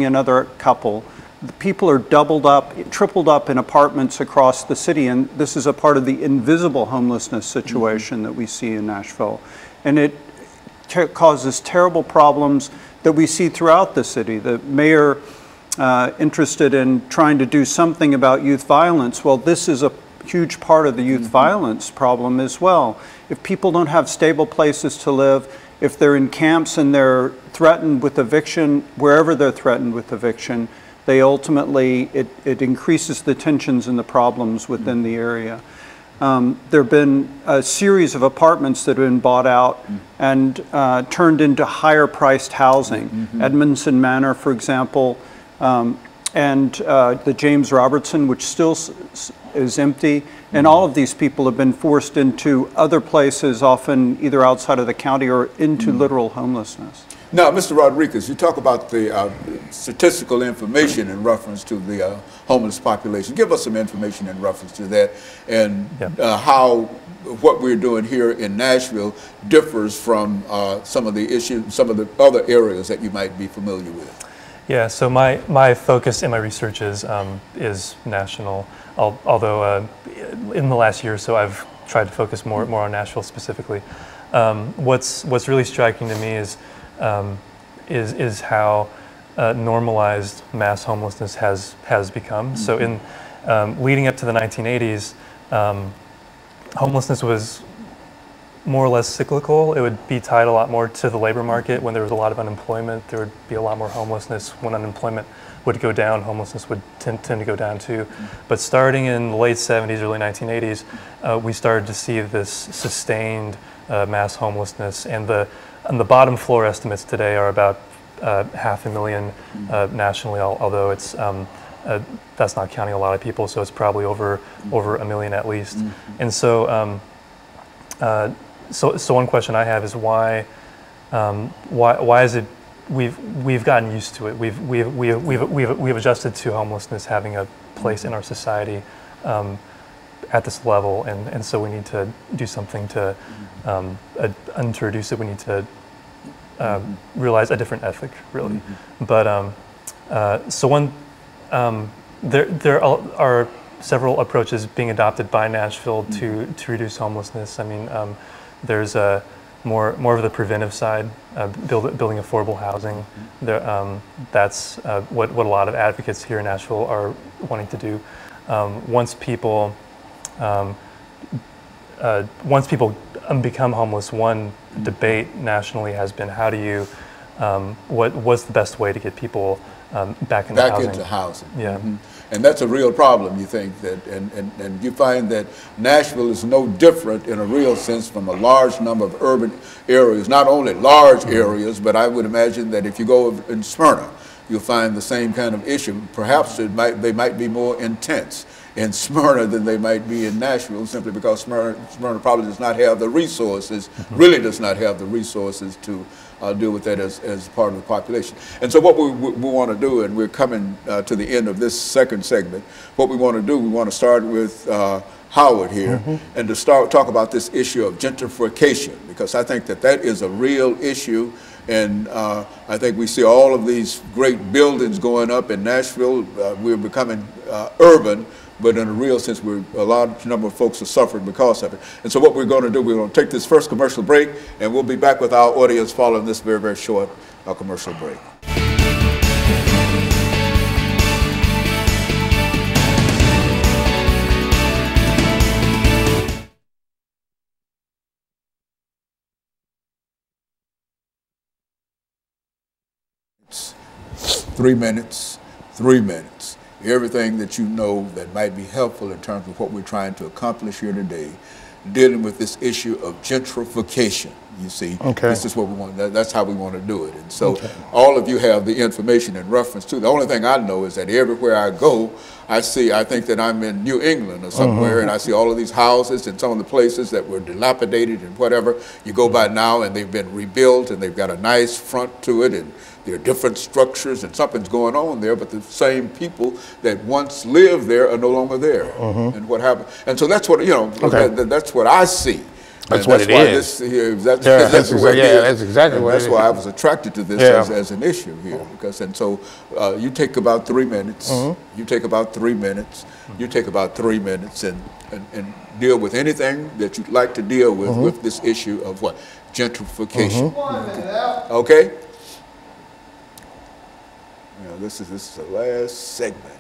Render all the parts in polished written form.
another couple. The people are doubled up, tripled up in apartments across the city, and this is a part of the invisible homelessness situation that we see in Nashville. And it causes terrible problems that we see throughout the city. The mayor interested in trying to do something about youth violence. Well, this is a huge part of the youth violence problem as well. If people don't have stable places to live, if they're in camps and they're threatened with eviction, wherever they're threatened with eviction, they ultimately, it increases the tensions and the problems within the area. There have been a series of apartments that have been bought out and turned into higher priced housing. Edmondson Manor, for example, and the James Robertson, which still is empty. And all of these people have been forced into other places, often either outside of the county or into literal homelessness. Now, Mr. Rodriguez, you talk about the statistical information in reference to the homeless population. Give us some information in reference to that and how what we're doing here in Nashville differs from some of the issues, some of the other areas that you might be familiar with. Yeah, so my focus in my research is national, although in the last year or so I've tried to focus more on Nashville specifically. What's really striking to me is how normalized mass homelessness has become. So in leading up to the 1980s, homelessness was more or less cyclical. It would be tied a lot more to the labor market. When there was a lot of unemployment, there would be a lot more homelessness. When unemployment would go down, homelessness would tend to go down too. But starting in the late 70s, early 1980s, we started to see this sustained mass homelessness, and the bottom floor estimates today are about 500,000 nationally, although it's that's not counting a lot of people, so it's probably over 1 million at least. And so so one question I have is why is it we've gotten used to it, we've adjusted to homelessness having a place in our society at this level, and so we need to do something to introduce it. We need to realize a different ethic, really. But so one, there are several approaches being adopted by Nashville to reduce homelessness. I mean, there's more of the preventive side, building affordable housing. That's what a lot of advocates here in Nashville are wanting to do. Once people become homeless, one debate nationally has been how do you, what's the best way to get people back into housing? Yeah. And that's a real problem, you think, that, and you find that Nashville is no different in a real sense from a large number of urban areas, not only large areas, but I would imagine that if you go in Smyrna, you'll find the same kind of issue. Perhaps they might be more intense in Smyrna than they might be in Nashville, simply because Smyrna probably does not have the resources, really does not have the resources to deal with that as part of the population. And so what we want to do, and we're coming to the end of this second segment, what we want to do, we want to start with Howard here, and to talk about this issue of gentrification, because I think that is a real issue. And I think we see all of these great buildings going up in Nashville. We're becoming urban, but in a real sense, a large number of folks are suffering because of it. And so what we're going to do, we're going to take this first commercial break, and we'll be back with our audience following this very, very short commercial break. Three minutes. Everything that you know that might be helpful in terms of what we're trying to accomplish here today, dealing with this issue of gentrification. You see, this is what we want. That's how we want to do it. And so all of you have the information in reference to. The only thing I know is that everywhere I go, I think that I'm in New England or somewhere, and I see all of these houses and some of the places that were dilapidated and whatever. You go by now and they've been rebuilt and they've got a nice front to it, and there are different structures and something's going on there, but the same people that once lived there are no longer there. And what happened? And so that's what, you know, that's what I see. That's what it is. That's exactly what it is. That's why I was attracted to this as an issue here. Because, and so you take about 3 minutes, you take about 3 minutes, you take about 3 minutes and deal with anything that you'd like to deal with this issue of what? Gentrification. Okay? This is the last segment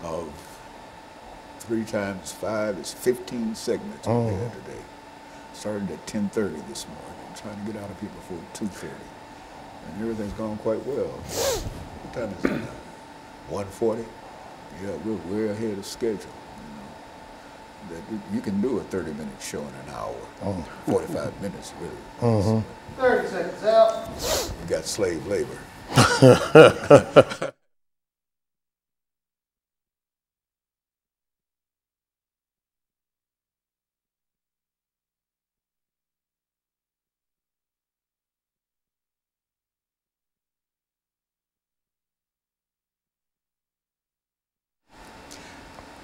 of 3 times 5 is 15 segments we had today. Started at 10:30 this morning. I'm trying to get out of here before 2:30. And everything's gone quite well. What time is it now? 1:40? Yeah, we're way ahead of schedule. You can do a 30-minute show in an hour. 45 minutes, really. 30 seconds out. You got slave labor.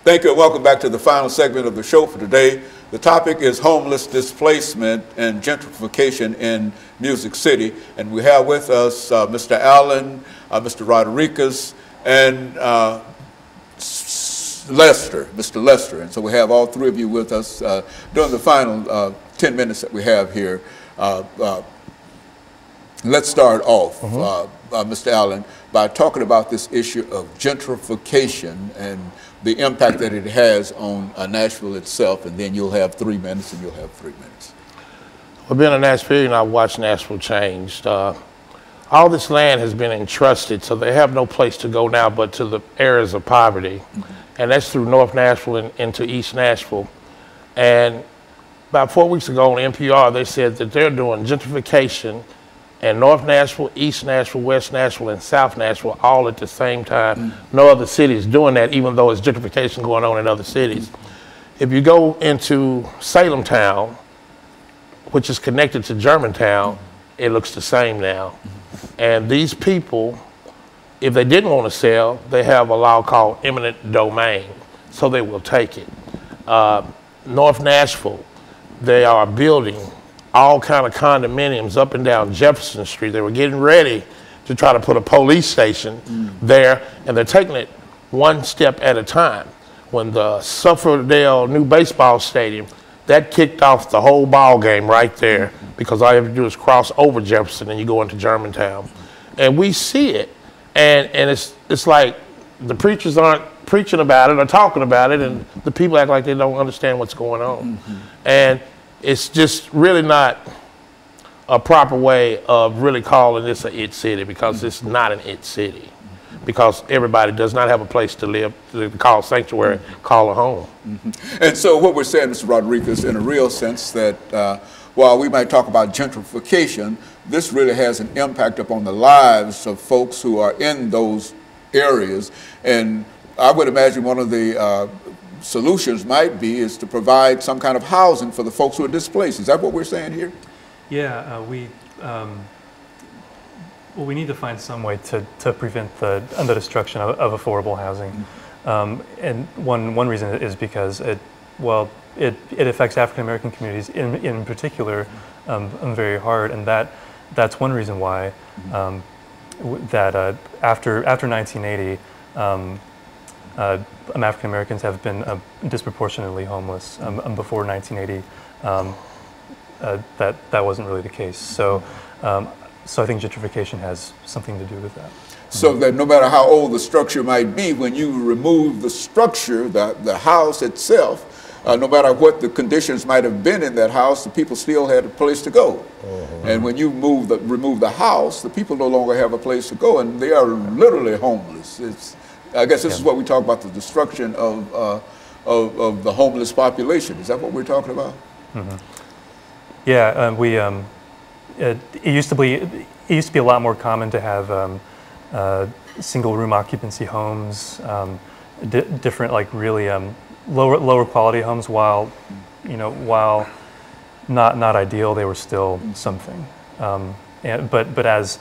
Thank you and welcome back to the final segment of the show for today. The topic is homeless displacement and gentrification in Music City. And we have with us Mr. Allen, Mr. Rodriguez, and Lester, Mr. Lester. And so we have all 3 of you with us during the final 10 minutes that we have here. Let's start off, Mr. Allen, by talking about this issue of gentrification and the impact that it has on Nashville itself, and then you'll have 3 minutes and you'll have 3 minutes. Well, being a Nashvilleian, I've watched Nashville changed. All this land has been entrusted, so they have no place to go now but to the areas of poverty. And that's through North Nashville and into East Nashville. And about 4 weeks ago on NPR, they said that they're doing gentrification and North Nashville, East Nashville, West Nashville, and South Nashville all at the same time. No other city is doing that, even though there's gentrification going on in other cities. If you go into Salem Town, which is connected to Germantown, it looks the same now. And these people, if they didn't want to sell, they have a law called eminent domain, so they will take it. North Nashville, they are building all kind of condominiums up and down Jefferson Street. They were getting ready to try to put a police station there, and they're taking it one step at a time. When the Sufferdale new baseball stadium, that kicked off the whole ball game right there, because all you have to do is cross over Jefferson and you go into Germantown. And we see it, and it's like the preachers aren't preaching about it or talking about it, and the people act like they don't understand what's going on. And it's just really not a proper way of really calling this a it city, because it's not an it city. Because everybody does not have a place to live, to call sanctuary, call a home. And so what we're saying, Mr. Rodriguez, in a real sense, that while we might talk about gentrification, this really has an impact upon the lives of folks who are in those areas. And I would imagine one of the solutions might be is to provide some kind of housing for the folks who are displaced. Is that what we're saying here? Yeah, well, we need to find some way to prevent the destruction of affordable housing. And one reason is because it affects African American communities in particular very hard, and that's one reason why after 1980. African Americans have been disproportionately homeless. Before 1980, that wasn't really the case. So I think gentrification has something to do with that. So that no matter how old the structure might be, when you remove the structure, the house itself, no matter what the conditions might have been in that house, the people still had a place to go. And when you remove the house, the people no longer have a place to go, and they are literally homeless. I guess this is what we talk about, the destruction of the homeless population. Is that what we're talking about? Yeah, it used to be a lot more common to have single room occupancy homes, different like really lower quality homes. While not ideal, they were still something. But as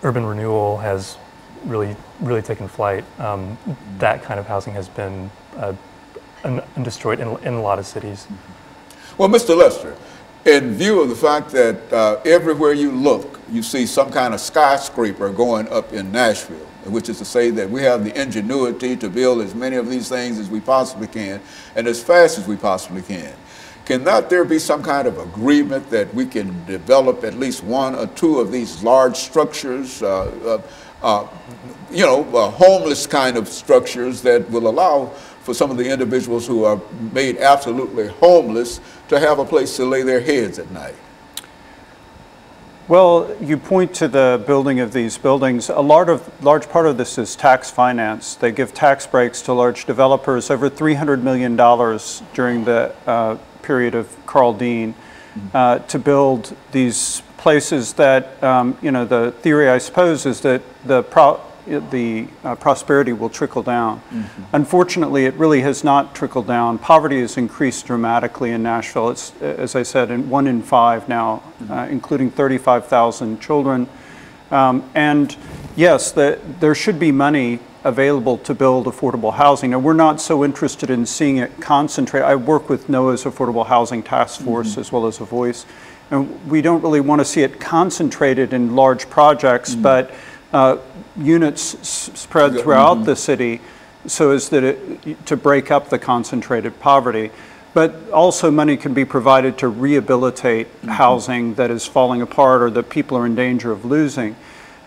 urban renewal has really taken flight, that kind of housing has been destroyed in a lot of cities. Well, Mr. Lester, in view of the fact that everywhere you look, you see some kind of skyscraper going up in Nashville, which is to say that we have the ingenuity to build as many of these things as we possibly can and as fast as we possibly can. Cannot there be some kind of agreement that we can develop at least one or two of these large structures, homeless kind of structures that will allow for some of the individuals who are made absolutely homeless to have a place to lay their heads at night? Well, you point to the building of these buildings. A large part of this is tax finance. They give tax breaks to large developers, over $300 million during the period of Carl Dean, to build these places that, the theory, I suppose, is that the prosperity will trickle down. Unfortunately, it really has not trickled down. Poverty has increased dramatically in Nashville. It's, as I said, 1 in 5 now, including 35,000 children. And yes, there should be money available to build affordable housing. Now, we're not so interested in seeing it concentrate. I work with NOAA's Affordable Housing Task Force as well as a voice. And we don't really want to see it concentrated in large projects, but units spread throughout the city so as that to break up the concentrated poverty. But also money can be provided to rehabilitate housing that is falling apart or that people are in danger of losing.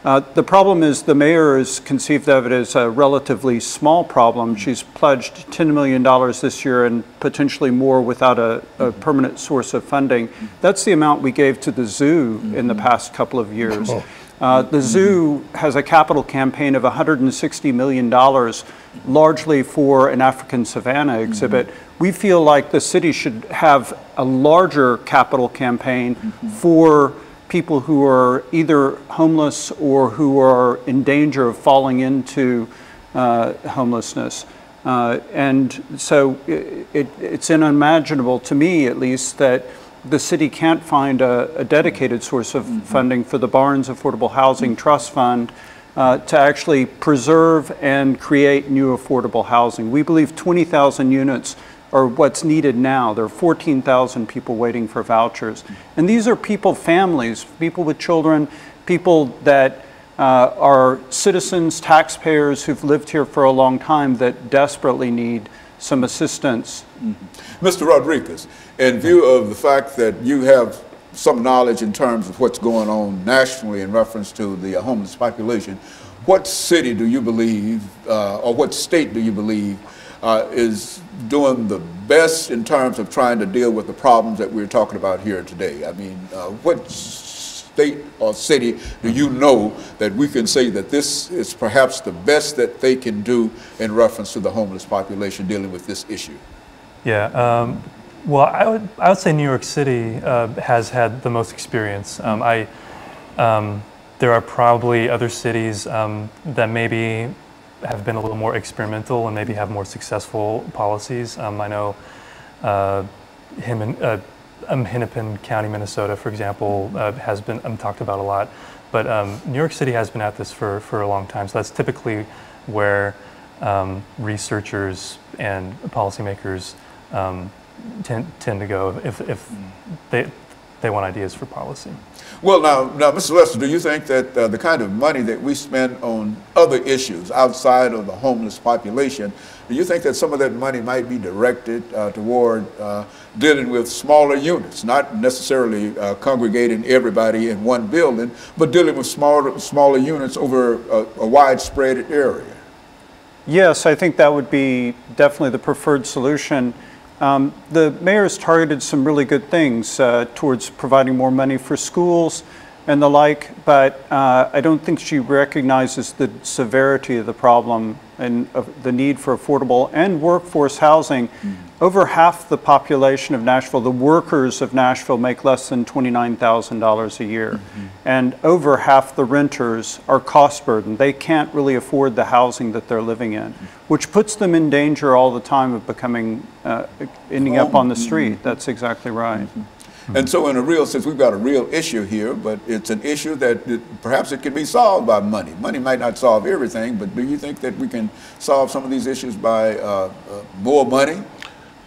The problem is the mayor has conceived of it as a relatively small problem. She's pledged $10 million this year and potentially more without a permanent source of funding. That's the amount we gave to the zoo in the past couple of years. The zoo has a capital campaign of $160 million, largely for an African savanna exhibit. We feel like the city should have a larger capital campaign for people who are either homeless or who are in danger of falling into homelessness. And so it's unimaginable, to me at least, that the city can't find a dedicated source of funding for the Barnes Affordable Housing Trust Fund to actually preserve and create new affordable housing. We believe 20,000 units are what's needed now. There are 14,000 people waiting for vouchers. And these are people, families, people with children, people that are citizens, taxpayers who've lived here for a long time that desperately need some assistance. Mr. Rodriguez, in view of the fact that you have some knowledge in terms of what's going on nationally in reference to the homeless population, what city do you believe, or what state do you believe is doing the best in terms of trying to deal with the problems that we're talking about here today? I mean, what state or city do you know that we can say that this is perhaps the best that they can do in reference to the homeless population dealing with this issue? Yeah, well, I would say New York City has had the most experience. There are probably other cities that maybe have been a little more experimental and maybe have more successful policies. I know Hennepin County, Minnesota, for example, has been talked about a lot. But New York City has been at this for a long time. So that's typically where researchers and policymakers tend to go if they want ideas for policy. Well, now, Mr. Lester, do you think that the kind of money that we spend on other issues outside of the homeless population, do you think that some of that money might be directed toward dealing with smaller units, not necessarily congregating everybody in one building, but dealing with smaller units over a widespread area? Yes, I think that would be definitely the preferred solution. The mayor's targeted some really good things towards providing more money for schools and the like, but I don't think she recognizes the severity of the problem and the need for affordable and workforce housing. Over half the population of Nashville, the workers of Nashville, make less than $29,000 a year. And over half the renters are cost burdened. They can't really afford the housing that they're living in, which puts them in danger all the time of becoming, ending up on the street. That's exactly right. And so in a real sense, we've got a real issue here, but it's an issue that perhaps it can be solved by money. Money might not solve everything, but do you think that we can solve some of these issues by more money?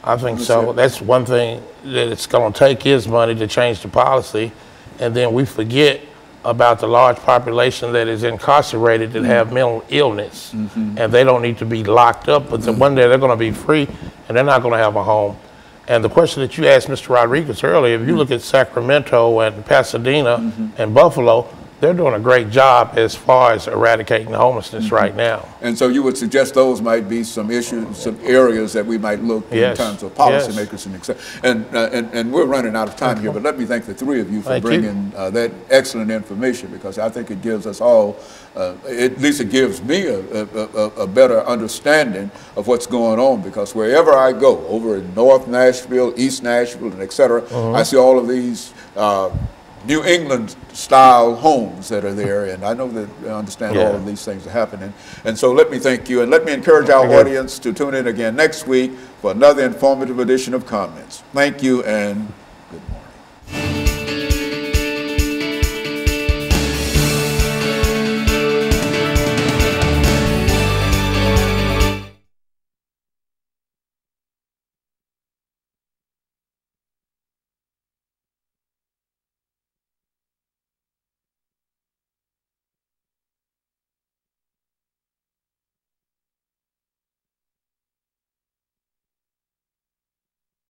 I think so. That's one thing that it's going to take is money to change the policy, and then we forget about the large population that is incarcerated that have mental illness, and they don't need to be locked up, but one day they're going to be free, and they're not going to have a home. And the question that you asked Mr. Rodriguez earlier, if you look at Sacramento and Pasadena and Buffalo, they're doing a great job as far as eradicating homelessness right now. And so you would suggest those might be some issues, some areas that we might look in terms of policymakers and etc. And we're running out of time here, but let me thank the three of you for bringing that excellent information, because I think it gives us all, at least it gives me a better understanding of what's going on, because wherever I go, over in North Nashville, East Nashville, and et cetera, I see all of these New England style homes that are there, and I know that I understand all of these things are happening. And so let me thank you, and let me encourage our audience to tune in again next week for another informative edition of Comments. Thank you, and